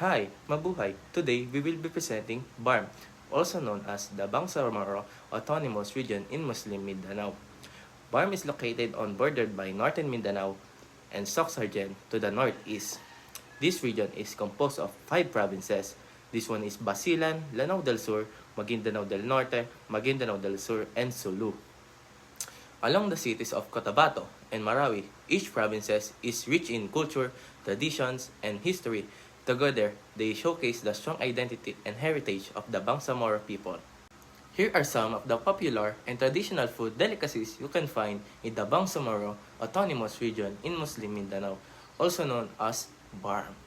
Hi, mabuhay! Today, we will be presenting BARM, also known as the Bangsamoro Autonomous Region in Muslim Mindanao. BARM is located on bordered by northern Mindanao and Soxargen to the northeast. This region is composed of 5 provinces. This one is Basilan, Lanao del Sur, Maguindanao del Norte, Maguindanao del Sur, and Sulu. Along the cities of Cotabato and Marawi, each province is rich in culture, traditions, and history. Together, they showcase the strong identity and heritage of the Bangsamoro people. Here are some of the popular and traditional food delicacies you can find in the Bangsamoro Autonomous Region in Muslim Mindanao, also known as BARM.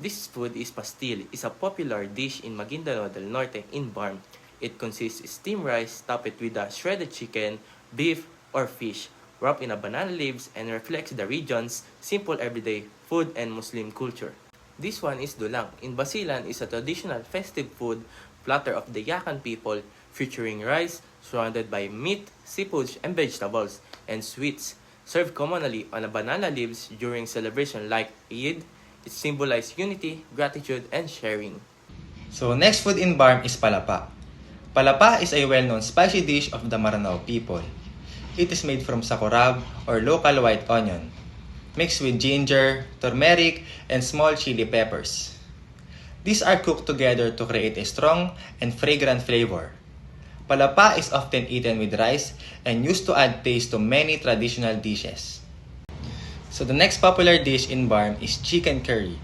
This food is pastil, is a popular dish in Maguindanao del Norte in BARM. It consists of steamed rice topped with a shredded chicken, beef, or fish, wrapped in a banana leaves and reflects the region's simple everyday food and Muslim culture. This one is dulang. In Basilan is a traditional festive food platter of the Yakan people featuring rice surrounded by meat, seafood, and vegetables, and sweets served commonly on a banana leaves during celebration like Eid. It symbolizes unity, gratitude, and sharing. So next food in Barm is palapa. Palapa is a well-known spicy dish of the Maranao people. It is made from sakurab or local white onion, mixed with ginger, turmeric, and small chili peppers. These are cooked together to create a strong and fragrant flavor. Palapa is often eaten with rice and used to add taste to many traditional dishes. So the next popular dish in Barm is chicken curry.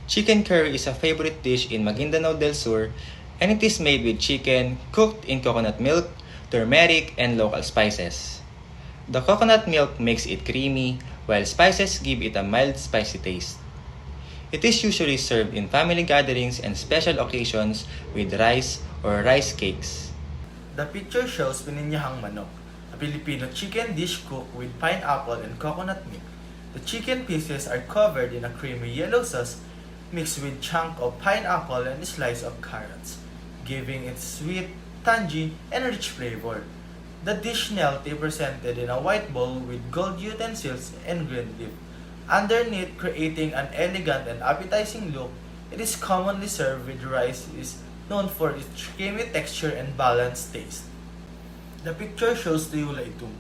Chicken curry is a favorite dish in Maguindanao del Sur, and it is made with chicken cooked in coconut milk, turmeric, and local spices. The coconut milk makes it creamy, while spices give it a mild spicy taste. It is usually served in family gatherings and special occasions with rice or rice cakes. The picture shows pininyahang manok, a Filipino chicken dish cooked with pineapple and coconut milk. The chicken pieces are covered in a creamy yellow sauce mixed with chunk of pineapple and a slice of carrots, giving it sweet, tangy, and rich flavor. The dish neatly presented in a white bowl with gold utensils and green leaf. Underneath, creating an elegant and appetizing look, it is commonly served with rice is known for its creamy texture and balanced taste. The picture shows Tuyula Itum,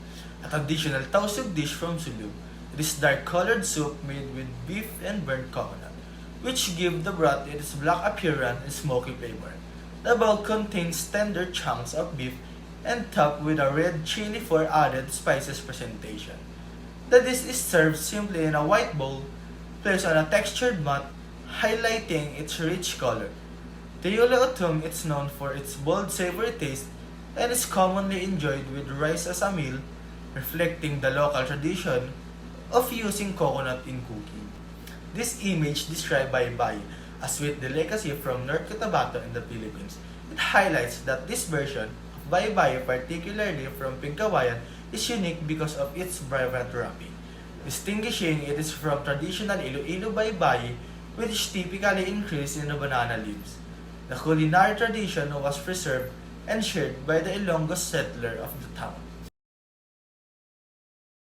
a traditional tausug dish from Sulu. It is dark-colored soup made with beef and burnt coconut, which give the broth its black appearance and smoky flavor. The bowl contains tender chunks of beef and topped with a red chili for added spices presentation. The dish is served simply in a white bowl, placed on a textured mat, highlighting its rich color. Tayula Utum is known for its bold savory taste and is commonly enjoyed with rice as a meal, reflecting the local tradition of using coconut in cooking. This image described by Bay, a sweet delicacy from North Cotabato in the Philippines. It highlights that this version of Baybay, particularly from Pigkawayan, is unique because of its vibrant wrapping, distinguishing it is from traditional Iloilo Baybay, which typically increased in the banana leaves. The culinary tradition was preserved and shared by the Ilonggo settler of the town.